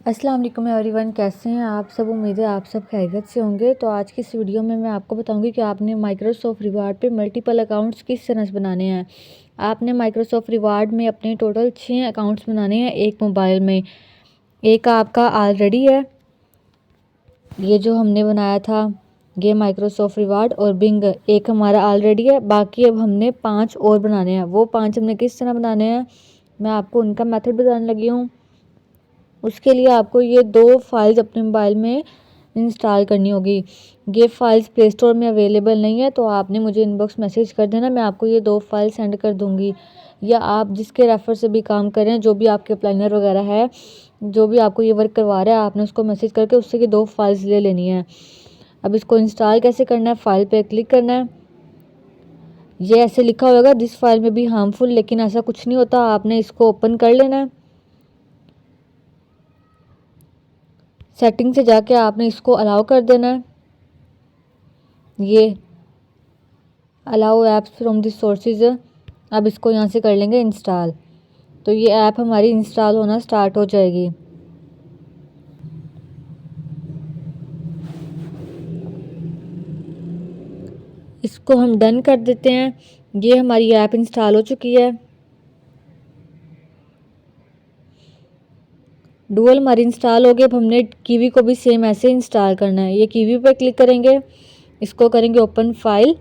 अस्सलाम वालेकुम एवरीवन, कैसे हैं आप सब। उम्मीद है आप सब खैरियत से होंगे। तो आज की इस वीडियो में मैं आपको बताऊंगी कि आपने माइक्रोसॉफ्ट रिवार्ड पे मल्टीपल अकाउंट्स किस तरह से बनाने हैं। आपने माइक्रोसॉफ्ट रिवार्ड में अपने टोटल 6 अकाउंट्स बनाने हैं एक मोबाइल में। एक आपका ऑलरेडी है, ये जो हमने बनाया था ये माइक्रोसॉफ्ट रिवार्ड और बिंग एक हमारा ऑलरेडी है। बाकी अब हमने 5 और बनाने हैं। वो 5 हमने किस तरह बनाने हैं मैं आपको उनका मेथड बताने लगी हूँ। उसके लिए आपको ये 2 फाइल्स अपने मोबाइल में इंस्टॉल करनी होगी। ये फाइल्स प्ले स्टोर में अवेलेबल नहीं है, तो आपने मुझे इनबॉक्स मैसेज कर देना, मैं आपको ये 2 फाइल सेंड कर दूंगी। या आप जिसके रेफर से भी काम करें, जो भी आपके प्लानर वगैरह है, जो भी आपको ये वर्क करवा रहा है, आपने उसको मैसेज करके उससे ये 2 फाइल्स ले लेनी है। अब इसको इंस्टॉल कैसे करना है, फाइल पे क्लिक करना है। ये ऐसे लिखा होगा दिस फाइल में भी हार्मफुल, लेकिन ऐसा कुछ नहीं होता। आपने इसको ओपन कर लेना है। सेटिंग से जाके आपने इसको अलाउ कर देना है। ये allow apps from this sources. अब इसको यहाँ से कर लेंगे इंस्टॉल, तो ये ऐप हमारी इंस्टॉल होना स्टार्ट हो जाएगी। इसको हम डन कर देते हैं। ये हमारी ऐप इंस्टॉल हो चुकी है। डुअल हमारी इंस्टॉल हो गई। अब हमने कीवी को भी सेम ऐसे इंस्टॉल करना है। ये कीवी पर क्लिक करेंगे, इसको करेंगे ओपन फाइल,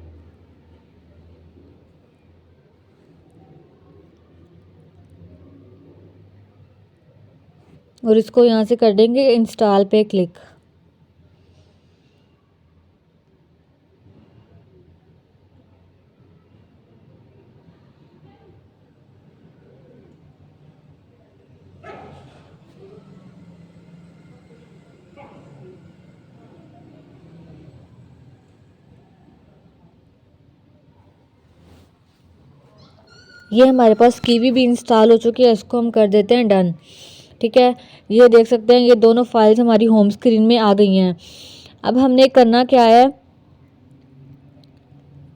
और इसको यहाँ से कर देंगे इंस्टॉल पे क्लिक। ये हमारे पास कीवी भी इंस्टॉल हो चुकी है, इसको हम कर देते हैं डन। ठीक है, ये देख सकते हैं ये दोनों फाइल्स हमारी होम स्क्रीन में आ गई हैं। अब हमने करना क्या है,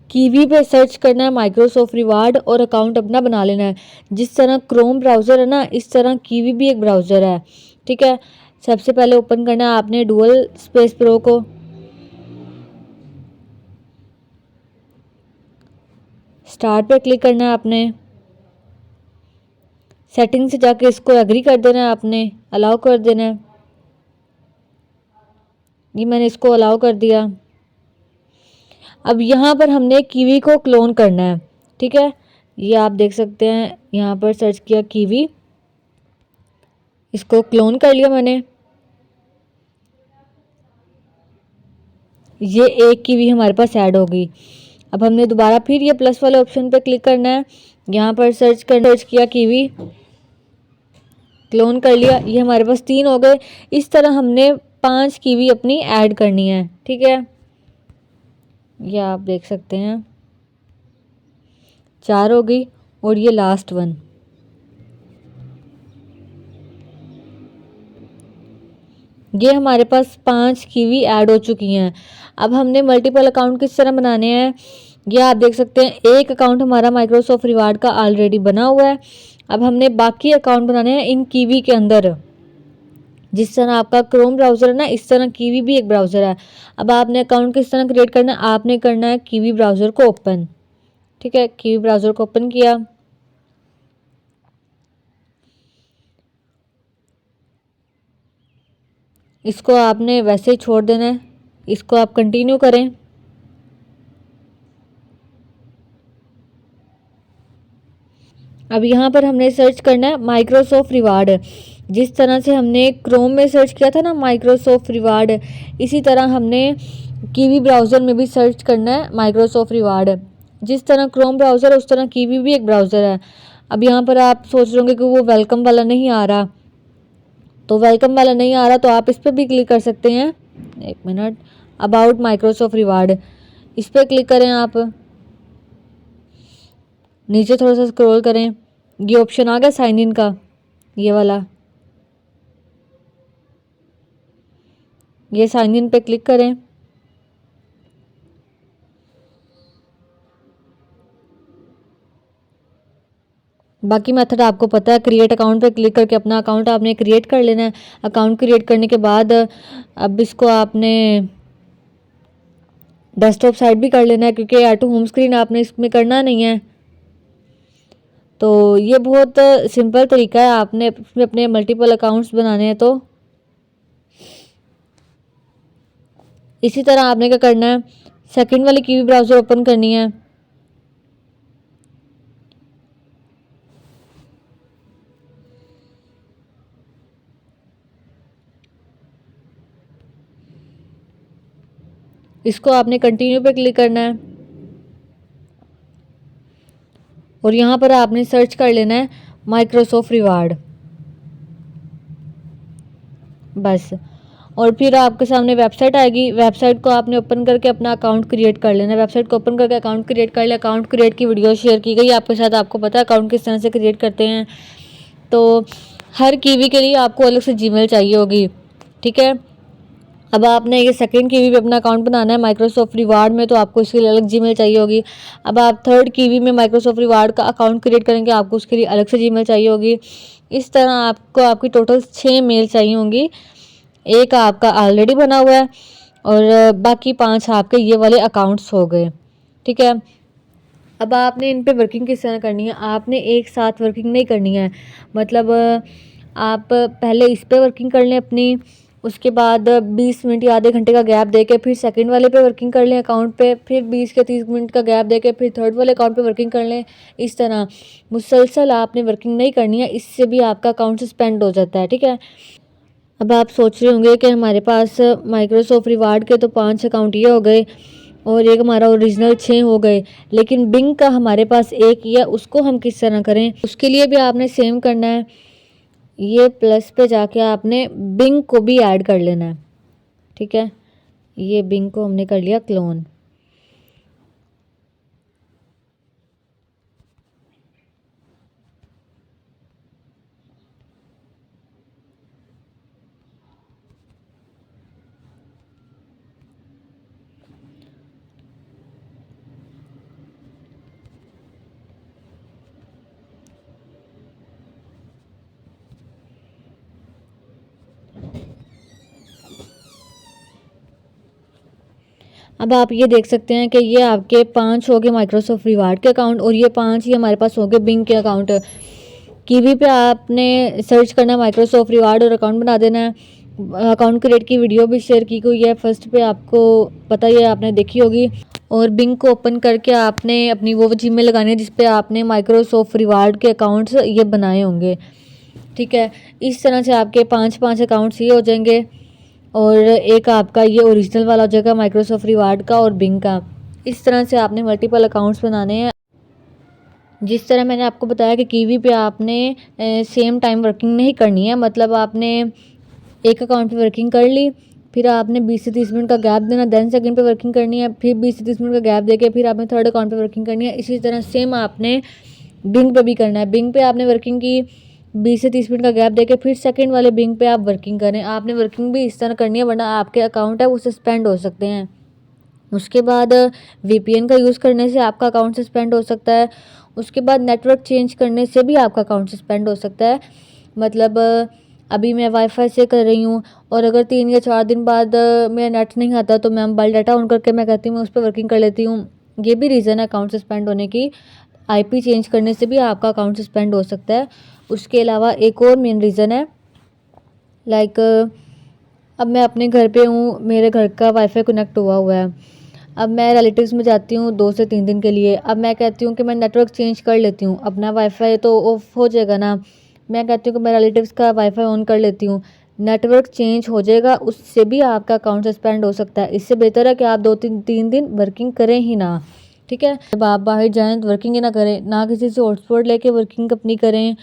कीवी पे सर्च करना है माइक्रोसॉफ्ट रिवार्ड और अकाउंट अपना बना लेना है। जिस तरह क्रोम ब्राउज़र है ना, इस तरह कीवी भी एक ब्राउज़र है। ठीक है, सबसे पहले ओपन करना है आपने डुअल स्पेस प्रो को। स्टार्ट पे क्लिक करना है आपने। सेटिंग से जाके इसको एग्री कर देना है, आपने अलाउ कर देना है। ये मैंने इसको अलाउ कर दिया। अब यहाँ पर हमने कीवी को क्लोन करना है। ठीक है, ये आप देख सकते हैं, यहाँ पर सर्च किया कीवी, इसको क्लोन कर लिया मैंने। ये एक कीवी हमारे पास ऐड होगी। अब हमने दोबारा फिर ये प्लस वाले ऑप्शन पे क्लिक करना है। यहाँ पर सर्च किया कीवी, क्लोन कर लिया। ये हमारे पास 3 हो गए। इस तरह हमने 5 कीवी अपनी ऐड करनी है। ठीक है, ये आप देख सकते हैं 4 हो गई, और ये लास्ट वन। ये हमारे पास 5 कीवी ऐड हो चुकी हैं। अब हमने मल्टीपल अकाउंट किस तरह बनाने हैं, ये आप देख सकते हैं। एक अकाउंट हमारा माइक्रोसॉफ्ट रिवार्ड का ऑलरेडी बना हुआ है। अब हमने बाकी अकाउंट बनाने हैं इन कीवी के अंदर। जिस तरह आपका क्रोम ब्राउज़र है ना, इस तरह कीवी भी एक ब्राउज़र है। अब आपने अकाउंट किस तरह क्रिएट करना है, आपने करना है कीवी ब्राउज़र को ओपन। ठीक है, कीवी ब्राउज़र को ओपन किया। इसको आपने वैसे ही छोड़ देना है, इसको आप कंटिन्यू करें। अब यहाँ पर हमने सर्च करना है माइक्रोसॉफ्ट रिवार्ड। जिस तरह से हमने क्रोम में सर्च किया था ना माइक्रोसॉफ्ट रिवार्ड, इसी तरह हमने कीवी ब्राउज़र में भी सर्च करना है माइक्रोसॉफ्ट रिवार्ड। जिस तरह क्रोम ब्राउज़र है उस तरह कीवी भी एक ब्राउज़र है। अब यहाँ पर आप सोच रहे होंगे कि वो वेलकम वाला नहीं आ रहा, तो वेलकम वाला नहीं आ रहा तो आप इस पर भी क्लिक कर सकते हैं। एक मिनट, अबाउट माइक्रोसॉफ्ट रिवार्ड, इस पर क्लिक करें। आप नीचे थोड़ा सा स्क्रॉल करें, ये ऑप्शन आ गया साइन इन का, ये वाला, ये साइन इन पे क्लिक करें। बाकी मेथड आपको पता है। क्रिएट अकाउंट पे क्लिक करके अपना अकाउंट आपने क्रिएट कर लेना है। अकाउंट क्रिएट करने के बाद अब इसको आपने डेस्कटॉप साइड भी कर लेना है, क्योंकि ऐड टू होम स्क्रीन आपने इसमें करना नहीं है। तो ये बहुत सिंपल तरीका है, आपने इसमें अपने मल्टीपल अकाउंट्स बनाने हैं। तो इसी तरह आपने क्या करना है, सेकंड वाली कीवी ब्राउज़र ओपन करनी है। इसको आपने कंटिन्यू पे क्लिक करना है और यहाँ पर आपने सर्च कर लेना है माइक्रोसॉफ्ट रिवार्ड, बस। और फिर आपके सामने वेबसाइट आएगी। वेबसाइट को आपने ओपन करके अपना अकाउंट क्रिएट कर लेना है। वेबसाइट को ओपन करके अकाउंट क्रिएट कर लिया। अकाउंट क्रिएट की वीडियो शेयर की गई आपके साथ, आपको पता है अकाउंट किस तरह से क्रिएट करते हैं। तो हर कीवी के लिए आपको अलग से जीमेल चाहिए होगी, ठीक है। अब आपने ये सेकंड कीवी पे अपना अकाउंट बनाना है माइक्रोसॉफ्ट रिवार्ड में, तो आपको इसके लिए अलग जीमेल चाहिए होगी। अब आप थर्ड कीवी में माइक्रोसॉफ्ट रिवार्ड का अकाउंट क्रिएट करेंगे, आपको उसके लिए अलग से जीमेल चाहिए होगी। इस तरह आपको आपकी टोटल 6 मेल चाहिए होंगी। एक आपका ऑलरेडी बना हुआ है और बाकी 5 आपके ये वाले अकाउंट्स हो गए, ठीक है। अब आपने इन पे वर्किंग किस तरह करनी है, आपने एक साथ वर्किंग नहीं करनी है। मतलब आप पहले इस पे वर्किंग कर लें अपनी, उसके बाद 20 मिनट या आधे घंटे का गैप देके फिर सेकंड वाले पे वर्किंग कर लें अकाउंट पे, फिर 20 के 30 मिनट का गैप देके फिर थर्ड वाले अकाउंट पे वर्किंग कर लें। इस तरह मुसलसल आपने वर्किंग नहीं करनी है, इससे भी आपका अकाउंट सस्पेंड हो जाता है, ठीक है। अब आप सोच रहे होंगे कि हमारे पास माइक्रोसॉफ्ट रिवार्ड के तो 5 अकाउंट ये हो गए और एक हमारा ओरिजिनल 6 हो गए, लेकिन बिंग का हमारे पास एक ही है, उसको हम किस तरह करें। उसके लिए भी आपने सेम करना है, ये प्लस पे जाके आपने बिंग को भी ऐड कर लेना है, ठीक है। ये बिंग को हमने कर लिया क्लोन। अब आप ये देख सकते हैं कि ये आपके 5 हो गए माइक्रोसॉफ्ट रिवार्ड के अकाउंट और ये 5 ही हमारे पास हो गए बिंग के अकाउंट। कीवी पे आपने सर्च करना है माइक्रोसॉफ्ट रिवार्ड और अकाउंट बना देना है। अकाउंट क्रिएट की वीडियो भी शेयर की गई है फर्स्ट पे, आपको पता ही है, आपने देखी होगी। और बिंग को ओपन करके आपने अपनी वो जीमेल लगानी है जिस पे आपने माइक्रोसॉफ्ट रिवार्ड के अकाउंट्स ये बनाए होंगे, ठीक है। इस तरह से आपके 5 अकाउंट्स ये हो जाएंगे और एक आपका ये ओरिजिनल वाला हो जाएगा माइक्रोसॉफ्ट रिवार्ड का और बिंग का। इस तरह से आपने मल्टीपल अकाउंट्स बनाने हैं। जिस तरह मैंने आपको बताया कि कीवी पे आपने सेम टाइम वर्किंग नहीं करनी है, मतलब आपने एक अकाउंट पे वर्किंग कर ली, फिर आपने 20 से 30 मिनट का गैप देना, देन सेकंड पे वर्किंग करनी है, फिर 20 से 30 मिनट का गैप देके फिर आपने थर्ड अकाउंट पे वर्किंग करनी है। इसी तरह सेम आपने बिंग पे भी करना है। बिंग पे आपने वर्किंग की, 20 से 30 मिनट का गैप देके फिर सेकंड वाले बिंग पे आप वर्किंग करें। आपने वर्किंग भी इस तरह करनी है, वरना आपके अकाउंट है वो सस्पेंड हो सकते हैं। उसके बाद वीपीएन का यूज़ करने से आपका अकाउंट सस्पेंड हो सकता है। उसके बाद नेटवर्क चेंज करने से भी आपका अकाउंट सस्पेंड हो सकता है। मतलब अभी मैं वाईफाई से कर रही हूँ और अगर 3 या 4 दिन बाद मेरा नेट नहीं आता तो मैं मोबाइल डाटा ऑन करके मैं कहती हूँ मैं उस पर वर्किंग कर लेती हूँ। ये भी रीज़न है अकाउंट सस्पेंड होने की। आईपी चेंज करने से भी आपका अकाउंट सस्पेंड हो सकता है। उसके अलावा एक और मेन रीज़न है, लाइक अब मैं अपने घर पे हूँ, मेरे घर का वाईफाई कनेक्ट हुआ है। अब मैं रिलेटिव्स में जाती हूँ 2 से 3 दिन के लिए। अब मैं कहती हूँ कि मैं नेटवर्क चेंज कर लेती हूँ, अपना वाईफाई तो ऑफ हो जाएगा ना। मैं कहती हूँ कि मैं रिलेटिव्स का वाईफाई ऑन कर लेती हूँ, नेटवर्क चेंज हो जाएगा, उससे भी आपका अकाउंट सस्पेंड हो सकता है। इससे बेहतर है कि आप 2-3 दिन वर्किंग करें ही ना, ठीक है। जब आप बाहर जाएँ तो वर्किंग ही ना करें, ना किसी से हॉटस्पॉट लेके वर्किंग अपनी करें।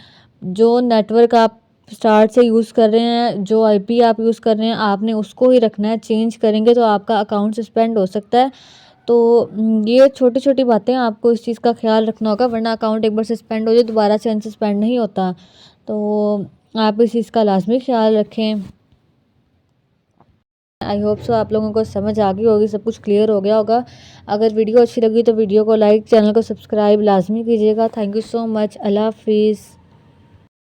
जो नेटवर्क आप स्टार्ट से यूज़ कर रहे हैं, जो आईपी आप यूज़ कर रहे हैं, आपने उसको ही रखना है। चेंज करेंगे तो आपका अकाउंट सस्पेंड हो सकता है। तो ये छोटी छोटी बातें आपको इस चीज़ का ख्याल रखना होगा, वरना अकाउंट एक बार सस्पेंड हो जाए दोबारा से अनसस्पेंड नहीं होता। तो आप इस चीज़ का लाजमी ख्याल रखें। आई होप सो आप लोगों को समझ आ गई होगी, सब कुछ क्लियर हो गया होगा। अगर वीडियो अच्छी लगी तो वीडियो को लाइक, चैनल को सब्सक्राइब लाजमी कीजिएगा। Thank you so much. Allah हाफिज़।